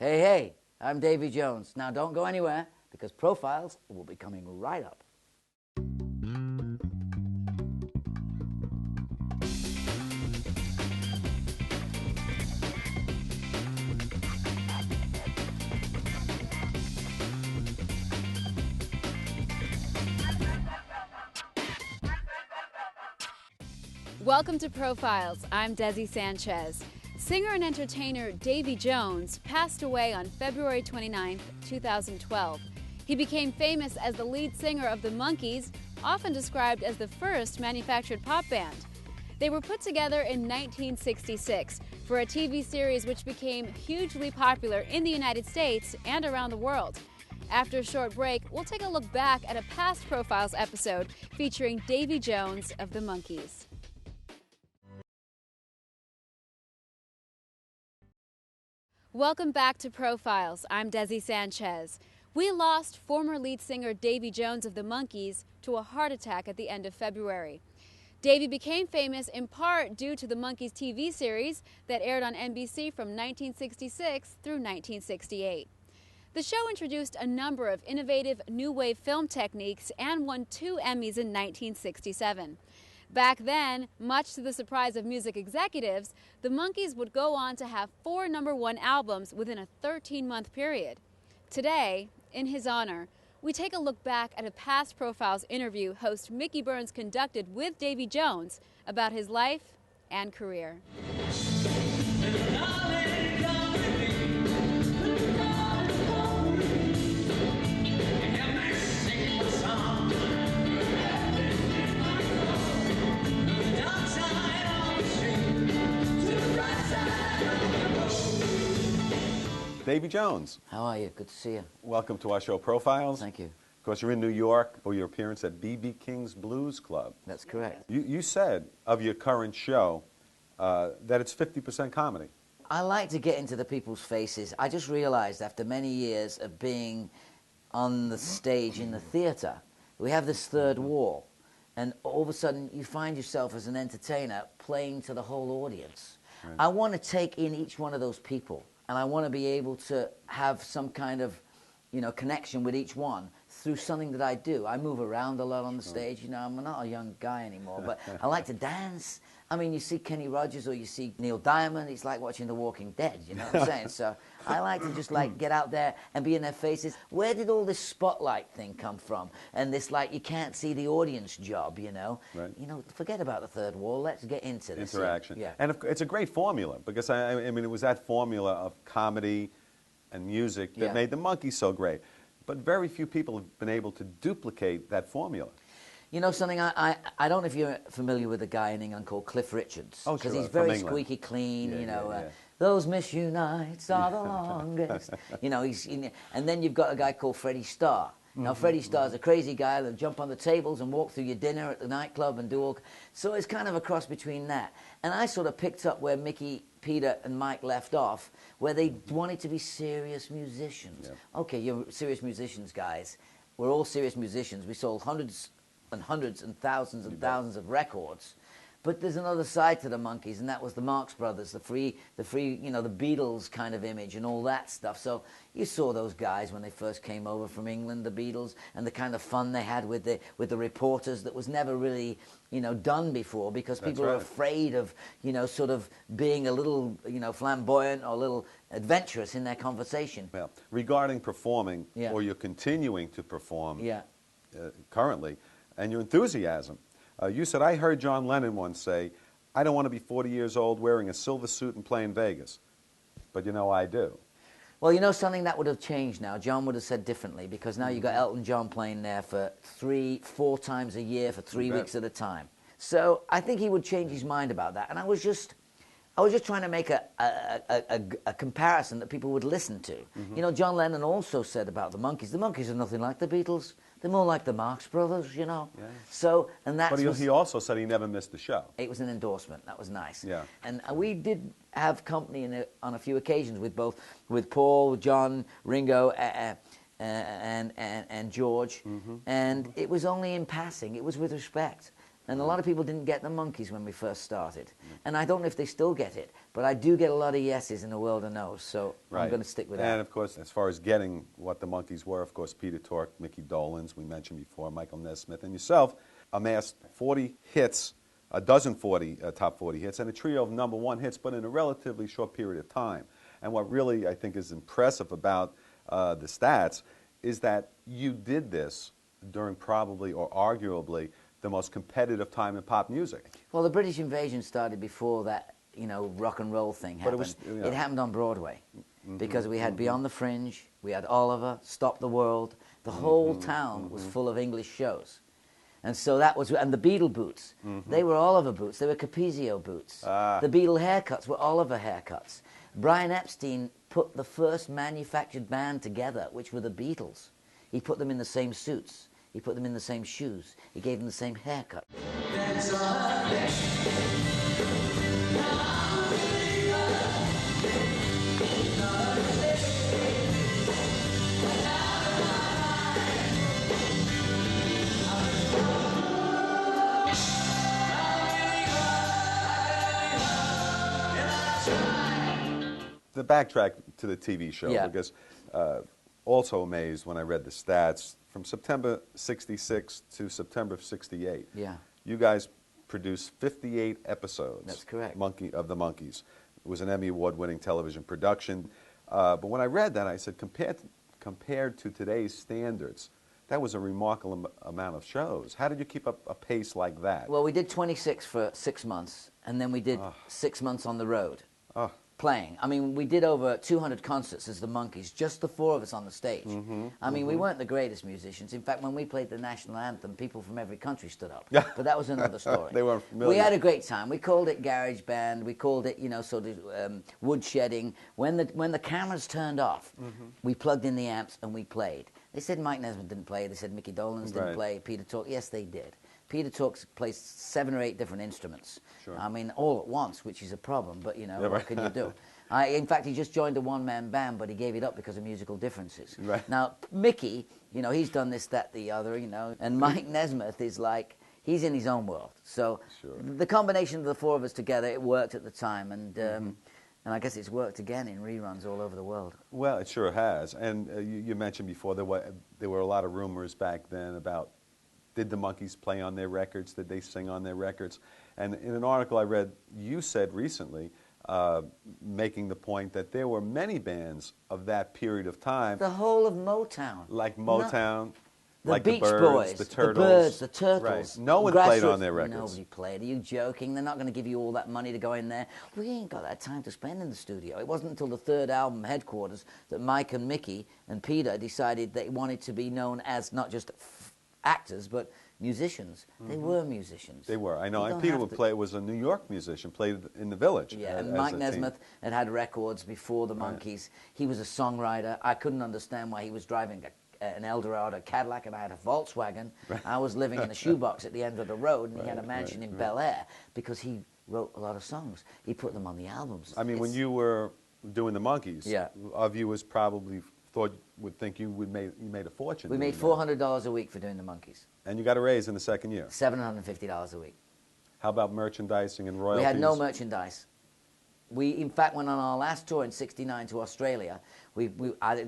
Hey, hey, I'm Davy Jones. Now don't go anywhere because Profiles will be coming right up. Welcome to Profiles. I'm Desi Sanchez. Singer and entertainer Davy Jones passed away on February 29, 2012. He became famous as the lead singer of the Monkees, often described as the first manufactured pop band. They were put together in 1966 for a TV series which became hugely popular in the United States and around the world. After a short break, we'll take a look back at a past Profiles episode featuring Davy Jones of the Monkees. Welcome back to Profiles. I'm Desi Sanchez. We lost former lead singer Davy Jones of the Monkees to a heart attack at the end of February. Davy became famous in part due to the Monkees TV series that aired on NBC from 1966 through 1968. The show introduced a number of innovative new wave film techniques and won 2 Emmys in 1967. Back then, much to the surprise of music executives, the Monkees would go on to have 4 #1 albums within a 13-month period. Today, in his honor, we take a look back at a past Profiles interview host Mickey Burns conducted with Davy Jones about his life and career. Davy Jones. How are you? Good to see you. Welcome to our show, Profiles. Thank you. Of course, you're in New York for your appearance at B.B. King's Blues Club. That's correct. You said of your current show that it's 50% comedy. I like to get into the people's faces. I just realized after many years of being on the stage in the theater, we have this third wall. And all of a sudden, you find yourself as an entertainer playing to the whole audience. Right. I want to take in each one of those people. And I want to be able to have some kind of, connection with each one through something that I do. I move around a lot on the stage. I'm not a young guy anymore, but I like to dance. I mean, you see Kenny Rogers or you see Neil Diamond, it's like watching The Walking Dead, you know what I'm saying? So I like to just get out there and be in their faces. Where did all this spotlight thing come from? And this you can't see the audience job, Right. Forget about the third wall. Let's get into this. Interaction. Yeah. And it's a great formula because, I mean, it was that formula of comedy and music that made the Monkees so great. But very few people have been able to duplicate that formula. You know something, I don't know if you're familiar with a guy in England called Cliff Richards. Oh, because sure, he's very from England. squeaky clean, Yeah. Those Miss Unites are the longest. And then you've got a guy called Freddie Starr. Now, Freddie Starr's a crazy guy that'll jump on the tables and walk through your dinner at the nightclub and do all... So it's kind of a cross between that. And I sort of picked up where Mickey, Peter, and Mike left off, where they wanted to be serious musicians. Yeah. Okay, you're serious musicians, guys. We're all serious musicians. We sold hundreds and hundreds and thousands of records. But there's another side to the Monkees, and that was the Marx Brothers, the free, the Beatles kind of image and all that stuff. So you saw those guys when they first came over from England, the Beatles, and the kind of fun they had with the reporters that was never really, done before because people are afraid of, sort of being a little, flamboyant or a little adventurous in their conversation. Well, regarding performing, or you're continuing to perform currently, and your enthusiasm. You said, I heard John Lennon once say, I don't want to be 40 years old wearing a silver suit and playing Vegas. But I do. Well, something that would have changed now. John would have said differently because now you've got Elton John playing there for 3-4 times a year for 3 weeks at a time. So I think he would change his mind about that. And I was just trying to make a comparison that people would listen to. John Lennon also said about the Monkees are nothing like the Beatles. They're more like the Marx Brothers, Yeah. So, and that's... But he also said he never missed the show. It was an endorsement. That was nice. Yeah. And we did have company on a few occasions with Paul, John, Ringo, and George. And it was only in passing. It was with respect. And a lot of people didn't get the Monkees when we first started. And I don't know if they still get it, but I do get a lot of yeses in the world of no's, so I'm going to stick with that. And, of course, as far as getting what the Monkees were, of course, Peter Tork, Mickey Dolenz, we mentioned before, Michael Nesmith, and yourself amassed 40 hits, a dozen top 40 hits, and a trio of #1 hits, but in a relatively short period of time. And what really, I think, is impressive about the stats is that you did this during probably or arguably the most competitive time in pop music. Well, the British invasion started before that, rock and roll thing happened. It happened on Broadway because we had Beyond the Fringe, we had Oliver, Stop the World. The whole town was full of English shows. And so that was, and the Beatle boots, they were Oliver boots, they were Capezio boots. The Beatle haircuts were Oliver haircuts. Brian Epstein put the first manufactured band together, which were the Beatles. He put them in the same suits. He put them in the same shoes. He gave them the same haircut. The backtrack to the TV show, because also amazed when I read the stats, from September 66 to September of 68, you guys produced 58 episodes. That's correct. Of the Monkees. It was an Emmy Award-winning television production. But when I read that, I said, compared to today's standards, that was a remarkable amount of shows. How did you keep up a pace like that? Well, we did 26 for 6 months, and then we did 6 months on the road. Playing. I mean, we did over 200 concerts as the Monkees, just the 4 of us on the stage. I mean, we weren't the greatest musicians. In fact, when we played the national anthem, people from every country stood up. But that was another story. They weren't familiar. We had a great time. We called it garage band. We called it, sort of woodshedding. When the cameras turned off, we plugged in the amps and we played. They said Mike Nesmith didn't play. They said Mickey Dolenz didn't play. Peter Tork. Yes, they did. Peter Tork plays 7 or 8 different instruments. I mean, all at once, which is a problem, but, what can you do? In fact, he just joined a one-man band, but he gave it up because of musical differences. Now, Mickey, he's done this, that, the other, and Mike Nesmith is like, he's in his own world. So the combination of the 4 of us together, it worked at the time, and I guess it's worked again in reruns all over the world. Well, it sure has. And you mentioned before there were a lot of rumors back then about, did the Monkees play on their records? Did they sing on their records? And in an article I read, you said recently, making the point that there were many bands of that period of time. The whole of Motown. Like Motown, the like Beach the Birds, Boys, the Turtles. The Birds, the Turtles. Right. No one played on their records. Nobody played. Are you joking? They're not going to give you all that money to go in there. We ain't got that time to spend in the studio. It wasn't until the 3rd album, Headquarters, that Mike and Mickey and Peter decided they wanted to be known as not just actors, but musicians. They were musicians. They were. I know. And Peter was a New York musician, played in the Village. Yeah, and Mike Nesmith had records before the Monkees. He was a songwriter. I couldn't understand why he was driving an Eldorado Cadillac and I had a Volkswagen. I was living in a shoebox at the end of the road, and he had a mansion in Bel Air because he wrote a lot of songs. He put them on the albums. I mean, when you were doing the Monkees, our viewers probably would think you made a fortune. We made $400 a week for doing the Monkees. And you got a raise in the 2nd year. $750 a week. How about merchandising and royalties? We had no merchandise. We, in fact, went on our last tour in '69 to Australia. There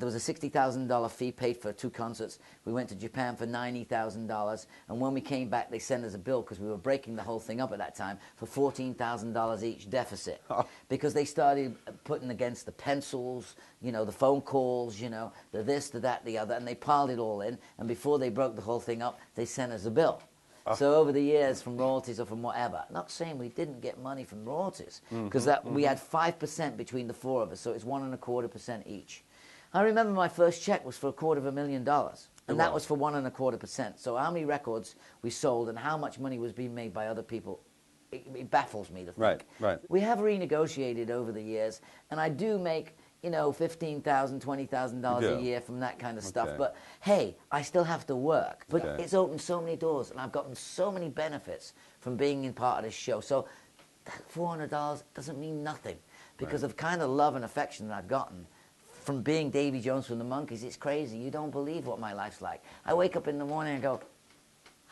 was a $60,000 fee paid for 2 concerts. We went to Japan for $90,000. And when we came back, they sent us a bill, because we were breaking the whole thing up at that time, for $14,000 each deficit. Because they started putting against the pencils, the phone calls, the this, the that, the other, and they piled it all in. And before they broke the whole thing up, they sent us a bill. So over the years, from royalties or from whatever, not saying we didn't get money from royalties, because we had 5% between the 4 of us, so it's 1.25% each. I remember my first check was for $250,000, and that was for 1.25%. So how many records we sold and how much money was being made by other people, it baffles me to think. Right. We have renegotiated over the years, and I do make $15,000, $20,000 a year from that kind of stuff. But hey, I still have to work. But it's opened so many doors, and I've gotten so many benefits from being in part of this show. So that $400 doesn't mean nothing, because of kind of love and affection that I've gotten from being Davy Jones from the Monkees. It's crazy. You don't believe what my life's like. I wake up in the morning and go,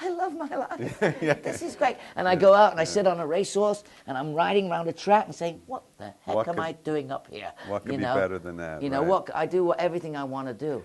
I love my life. This is great. And I go out and I sit on a racehorse and I'm riding around a track and saying, what the heck am I doing up here? What could be better than that? You know, I do everything I want to do.